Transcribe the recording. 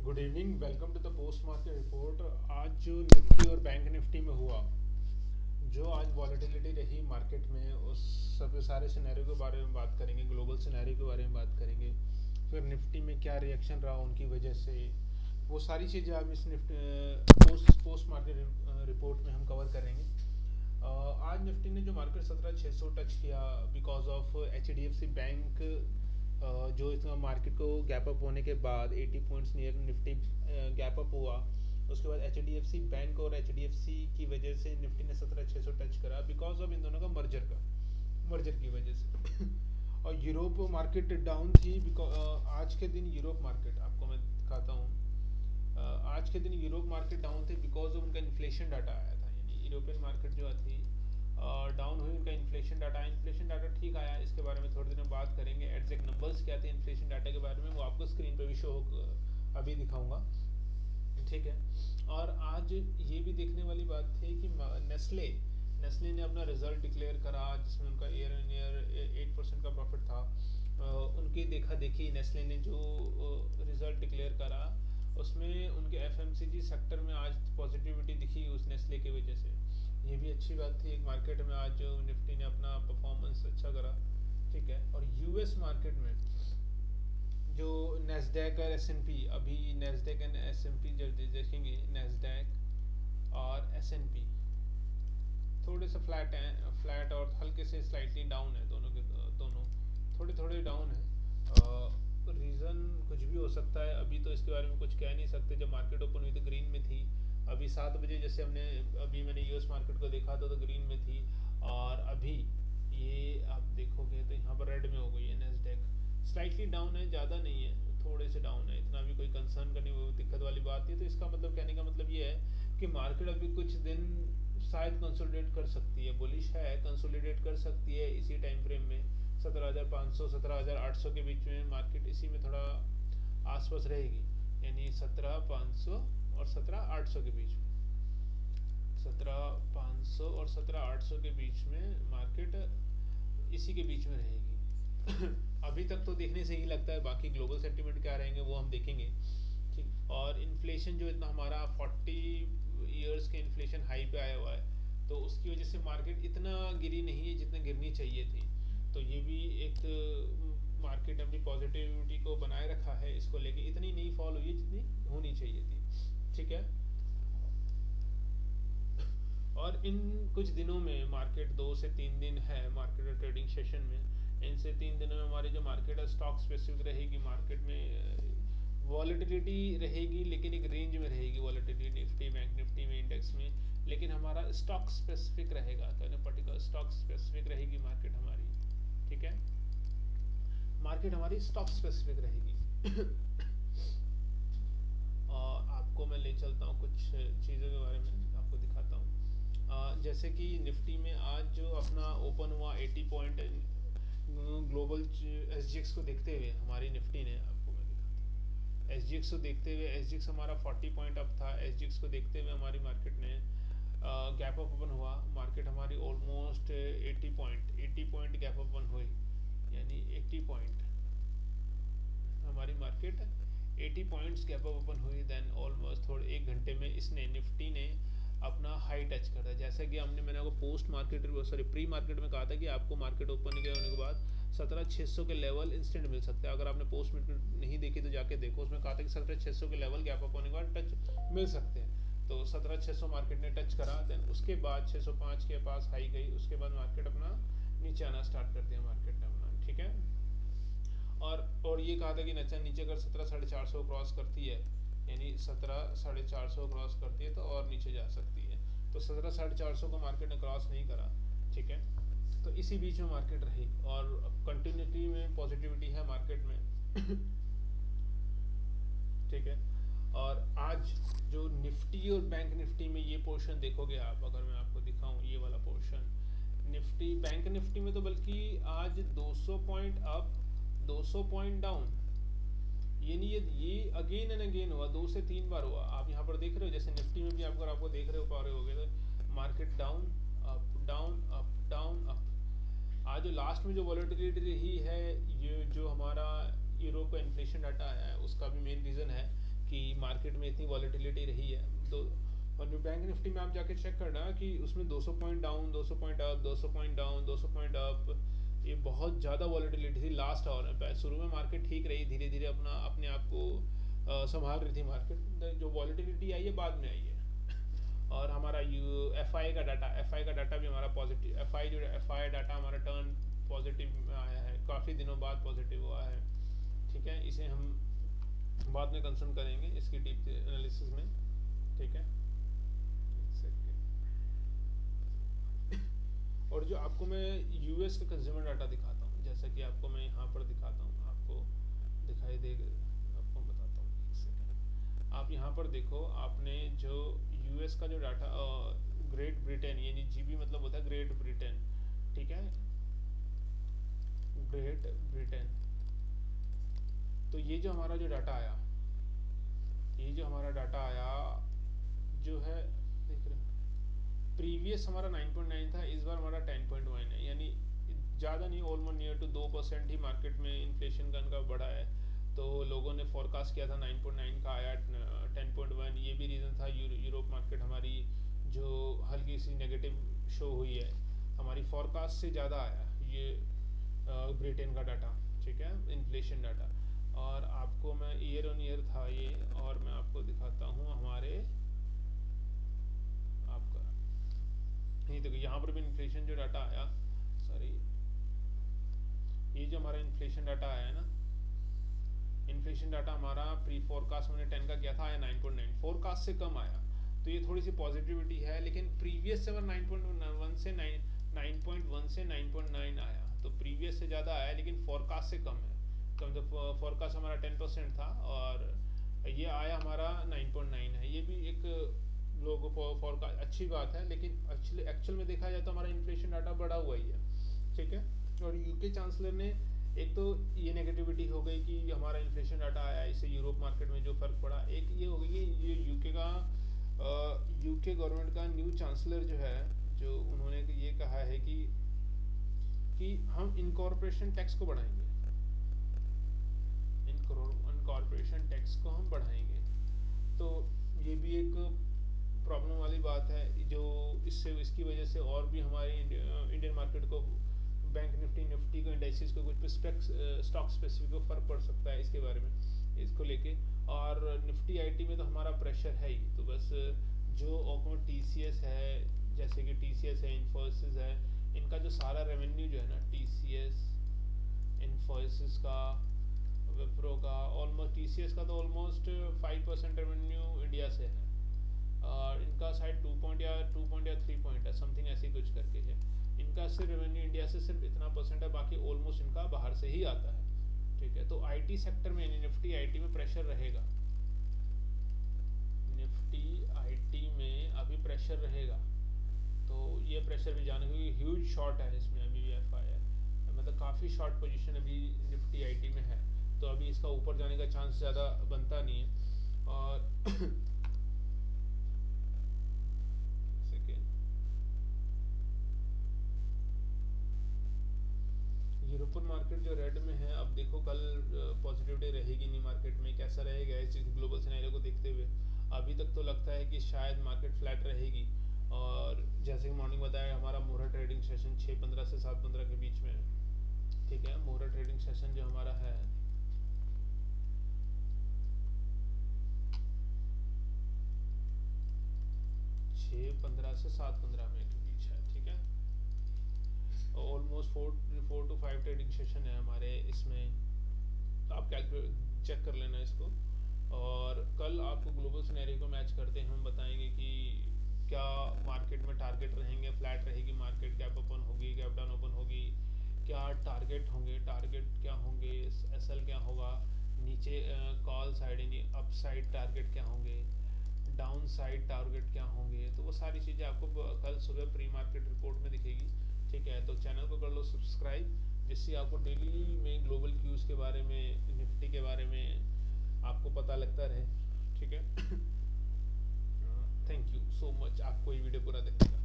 Good evening, welcome to the post market report. आज जो Nifty और बैंक निफ्टी में हुआ, जो आज वॉलेटिलिटी रही मार्केट में, उस सब सारे सिनेरियो के बारे में बात करेंगे, ग्लोबल सिनेरियो के बारे में बात करेंगे। फिर निफ्टी में क्या रिएक्शन रहा उनकी वजह से, वो सारी चीज़ें अब इस निफ्टी पोस्ट मार्केट रिपोर्ट में हम कवर करेंगे। आज निफ्टी ने जो मार्केट 17,600 टच किया बिकॉज ऑफ HDFC बैंक, जो इस मार्केट को गैप अप होने के बाद 80 points near Nifty gap up हुआ। उसके बाद HDFC बैंक और HDFC की वजह से निफ्टी ने 17,600 टच करा बिकॉज ऑफ इन दोनों का मर्जर की वजह से। और यूरोप मार्केट डाउन थी बिकॉज आज के दिन यूरोप मार्केट आपको मैं दिखाता हूँ। आज के दिन यूरोप मार्केट डाउन थे बिकॉज ऑफ उनका इन्फ्लेशन डाटा आया था। यानी यूरोपियन मार्केट जो थी डाउन हुई, उनका इन्फ्लेशन डाटा ठीक आया। इसके बारे में थोड़ी देर में बात करेंगे। एग्जैक्ट नंबर्स क्या थे इन्फ्लेशन डाटा के बारे में, वो आपको स्क्रीन पे भी शो अभी दिखाऊंगा, ठीक है। और आज ये भी देखने वाली बात थी कि नेस्ले ने अपना रिजल्ट डिक्लेयर करा, जिसमें उनका ईयर एन ईयर 8% का प्रॉफिट था। उनकी देखा देखी नेस्ले ने जो रिजल्ट डिक्लेयर करा, उसमें उनके FMCG सेक्टर में आज पॉजिटिविटी दिखी उस नेस्ले की वजह से। ये भी अच्छी बात थी। एक मार्केट में आज जो निफ्टी ने अपना परफॉर्मेंस अच्छा करा, ठीक है। और US मार्केट में जो नेस्डैक और S&P, अभी नेस्डैक एंड S&P जब देखेंगे, नेस्डैक और S&P थोड़े से फ्लैट और हल्के से स्लाइटली डाउन है। दोनों थोड़े थोड़े डाउन है। रीज़न कुछ भी हो सकता है, अभी तो इसके बारे में कुछ कह नहीं सकते। जब मार्केट ओपन हुई तो ग्रीन में थी, अभी 7 बजे जैसे अभी मैंने US मार्केट को देखा तो ग्रीन में थी, और अभी ये आप देखोगे तो यहाँ पर रेड में हो गई है। नेस्डैक स्लाइटली डाउन है, ज़्यादा नहीं है, थोड़े से डाउन है, इतना भी कोई कंसर्न करने वो दिक्कत वाली बात नहीं। तो इसका मतलब, कहने का मतलब ये है कि मार्केट अभी कुछ दिन शायद कंसोलिडेट कर सकती है, बुलिश है, कंसोलिडेट कर सकती है इसी टाइम फ्रेम में 17,500 17,800 के बीच में। मार्केट इसी में थोड़ा आसपास रहेगी, यानी 17,500 और 17,800 के बीच में। 17,500 और 17,800 के बीच में मार्केट इसी के बीच में रहेगी। अभी तक तो देखने से ही लगता है, बाकी ग्लोबल सेंटीमेंट क्या रहेंगे वो हम देखेंगे, ठीक। और इन्फ्लेशन जो इतना हमारा 40 ईयर्स के इन्फ्लेशन हाई पे आया हुआ है, तो उसकी वजह से मार्केट इतना गिरी नहीं है जितना गिरनी चाहिए थी। तो ये भी एक मार्केट अपनी पॉजिटिविटी को बनाए रखा है, इसको लेके इतनी नहीं फॉल हुई है जितनी होनी चाहिए थी, ठीक है। और इन कुछ दिनों में मार्केट 2 से 3 दिन है मार्केट ट्रेडिंग सेशन में, इनसे 3 दिनों में हमारी जो मार्केट है स्टॉक स्पेसिफिक रहेगी। मार्केट में वॉलेटिलिटी रहेगी, लेकिन एक रेंज में रहेगी वॉलेटिलिटी, निफ्टी बैंक निफ्टी में, इंडेक्स में। लेकिन हमारा स्टॉक स्पेसिफिक रहेगा, कहने पर्टिकुलर स्टॉक स्पेसिफिक रहेगी मार्केट हमारी, ठीक है। मार्केट हमारी स्टॉक स्पेसिफिक रहेगी। और आपको मैं ले चलता हूँ कुछ चीज़ों के बारे में, आपको दिखाता हूँ। जैसे कि निफ्टी में आज जो अपना ओपन हुआ 80 पॉइंट ग्लोबल SGX को देखते हुए, हमारी निफ्टी ने, आपको मैं दिखाता हूँ, SGX को देखते हुए, SGX हमारा 40 पॉइंट अप था। SGX को देखते हुए हमारी मार्केट ने गैप अप ओपन हुआ। मार्केट हमारी almost 80 point gap up open हुई, यानी 80 पॉइंट हमारी market 80 points gap up open हुई। देन ऑलमोस्ट थोड़े 1 घंटे में इसने निफ्टी ने अपना हाई टच कर दिया। जैसा कि मैंने आपको पोस्ट मार्केट प्री मार्केट में कहा था कि आपको मार्केट ओपन के होने के बाद 17,600 के लेवल इंस्टेंट मिल सकते हैं। अगर आपने पोस्ट मार्केट नहीं देखी तो जाके देखो, उसमें कहा था कि 17,600 के लेवल गैप अप होने के बाद टच मिल सकते हैं। तो 17,600 मार्केट ने टच करा। देन उसके बाद 605 के पास हाई गई, उसके बाद मार्केट अपना नीचे आना स्टार्ट कर दिया मार्केट ने अपना, ठीक है। और ये कहा था कि नीचे अगर 17,450 क्रॉस करती है, यानी 17,450 क्रॉस करती है तो और नीचे जा सकती है। तो 17,450 को मार्केट ने क्रॉस नहीं करा, ठीक है। तो इसी बीच में मार्केट रही और कंटिन्यूटी में पॉजिटिविटी है मार्केट में। ठीक है। और आज जो निफ्टी और बैंक निफ्टी में ये पोर्शन देखोगे आप, अगर मैं आपको दिखाऊं ये वाला पोर्शन, निफ्टी बैंक निफ्टी में तो बल्कि आज 200 पॉइंट अप 200 पॉइंट डाउन, यानी ये अगेन एंड अगेन हुआ, 2 से 3 बार हुआ। आप यहाँ पर देख रहे हो, जैसे निफ्टी में भी आपको देख रहे हो पा रहे होगे तो market down up down up down up. आज जो लास्ट में जो वॉलेटिलिटी रही है, ये जो हमारा यूरोप का इन्फ्लेशन डाटा आया है, उसका भी मेन रीज़न है कि मार्केट में इतनी वॉलेटिलिटी रही है। तो और जो बैंक निफ्टी में आप जाके चेक करना कि उसमें 200 point down, 200 point up, 200 point down, 200 point up, ये बहुत ज़्यादा वॉलेटिलिटी थी लास्ट आवर में। शुरू में मार्केट ठीक रही, धीरे धीरे अपने आप को संभाल रही थी मार्केट। जो वॉलेटिलिटी आई है बाद में आई है। और हमारा एफ आई का डाटा भी हमारा पॉजिटिव, एफ आई डाटा हमारा टर्न पॉजिटिव में आया है, काफ़ी दिनों बाद पॉजिटिव हुआ है। ठीक है, इसे हम बाद में कंसर्न करेंगे इसकी डीप एनालिसिस में। ठीक है, और जो आपको मैं यूएस का कंज्यूमर डाटा दिखाता हूँ, जैसा कि आपको मैं यहाँ पर दिखाता हूँ, आपको दिखाई देगा, आपको बताता हूँ, एक सेकेंड। आप यहाँ पर देखो, आपने जो यूएस का जो डाटा, ग्रेट ब्रिटेन, यानी जीबी मतलब होता है ग्रेट ब्रिटेन। ठीक है, ग्रेट ब्रिटेन। तो ये जो हमारा जो डाटा आया, ये जो हमारा डाटा आया जो है, देख रहे हो, प्रीवियस हमारा 9.9 था, इस बार हमारा 10.1 है, यानी ज़्यादा नहीं, ऑलमोस्ट नियर टू 2% ही मार्केट में इन्फ्लेशन का इनका बढ़ा है। तो लोगों ने फोरकास्ट किया था 9.9 का, आया 10.1। ये भी रीज़न था, यूरोप मार्केट हमारी जो हल्की सी नेगेटिव शो हुई है, हमारी फोरकास्ट से ज़्यादा आया ये ब्रिटेन का डाटा। ठीक है, इन्फ्लेशन डाटा। और आपको मैं ईयर ऑन ईयर था ये, और मैं आपको दिखाता हूँ हमारे, आपका नहीं देखो, यहाँ पर भी इन्फ्लेशन जो डाटा आया, सॉरी, ये जो हमारा इन्फ्लेशन डाटा आया है ना, इन्फ्लेशन डाटा हमारा प्री फोरकास्ट मैंने 10 का किया था, आया 9.9, फोरकास्ट से कम आया। तो ये थोड़ी सी पॉजिटिविटी है, लेकिन प्रीवियस से 9.1 से 9.1 से 9.9 आया, तो प्रीवियस से ज़्यादा आया, लेकिन फोरकास्ट से कम है। तो मतलब फोरकास्ट हमारा 10% था और ये आया हमारा 9.9 है। ये भी एक लोगों को फोरकास्ट अच्छी बात है, लेकिन एक्चुअल में देखा जाए तो हमारा इन्फ्लेशन डाटा बढ़ा हुआ ही है। ठीक है, और यूके चांसलर ने, एक तो ये नेगेटिविटी हो गई कि हमारा इन्फ्लेशन डाटा आया, इससे यूरोप मार्केट में जो फर्क पड़ा, एक ये हो गई कि ये यूके गवर्नमेंट का न्यू चांसलर जो है, जो उन्होंने ये कहा है कि हम इनकॉर्पोरेशन टैक्स को बढ़ाएंगे, इनकॉर्पोरेशन टैक्स को हम बढ़ाएंगे। तो ये भी एक प्रॉब्लम वाली बात है, जो इसकी वजह से और भी हमारे इंडियन मार्केट को, बैंक निफ्टी को, इंडाइसिस को, कुछ स्टॉक स्पेसिफिक को फर्क पड़ सकता है इसके बारे में, इसको लेके। और निफ्टी आईटी में तो हमारा प्रेशर है ही, तो बस जो टीसीएस है, जैसे कि टीसीएस है, इन्फोसिस है, इनका जो सारा रेवेन्यू जो है ना, टीसीएस, इन्फोसिस का, विप्रो का, ऑलमोस्ट टीसीएस का तो ऑलमोस्ट 5% रेवेन्यू इंडिया से है, और इनका शायद 2 या 3 पॉइंट है, समथिंग ऐसी कुछ करके है। इनका सिर्फ रेवेन्यू इंडिया से सिर्फ इतना % है, बाकी ऑलमोस्ट इनका बाहर से ही आता है। ठीक है, तो आईटी सेक्टर में, निफ्टी आईटी में प्रेशर रहेगा, निफ्टी आईटी में अभी प्रेशर रहेगा। तो ये प्रेशर भी जाने, क्योंकि ह्यूज शॉर्ट है इसमें अभी भी, एफआई है, मतलब काफ़ी शॉर्ट पोजीशन अभी निफ्टी आईटी में है। तो अभी इसका ऊपर जाने का चांस ज़्यादा बनता नहीं है। और यूरोपियन मार्केट जो रेड में है, अब देखो कल पॉजिटिविटी रहेगी नहीं मार्केट में, कैसा रहेगा इस ग्लोबल सिनेरियो को देखते हुए। अभी तक तो लगता है कि शायद मार्केट फ्लैट रहेगी, और जैसे कि मॉर्निंग बताया, हमारा मोहरा ट्रेडिंग सेशन 6:15 से 7:15 के बीच में है। ठीक है, मोहरा ट्रेडिंग सेशन जो हमारा है, से 7:15 में के बीच है। ठीक है, ऑलमोस्ट 4 to 5 ट्रेडिंग सेशन है हमारे इसमें, तो आप कैलकुलेट चेक कर लेना इसको। और कल आपको ग्लोबल सिनेरियो को मैच करते हैं हम बताएंगे कि क्या मार्केट में टारगेट रहेंगे, फ्लैट रहेगी मार्केट, गैप ओपन होगी, गैप डाउन ओपन होगी, क्या टारगेट होंगे, टारगेट क्या होंगे, एसएल क्या होगा, नीचे कॉल साइड यानी अप साइड टारगेट क्या होंगे, डाउन साइड टारगेट क्या होंगे। तो वो सारी चीज़ें आपको कल सुबह प्री मार्केट रिपोर्ट में दिखेगी। ठीक है, तो चैनल को कर लो सब्सक्राइब, जिससे आपको डेली में ग्लोबल क्यूज़ के बारे में, निफ्टी के बारे में आपको पता लगता रहे। ठीक है, थैंक यू सो मच आपको ये वीडियो पूरा देखने का।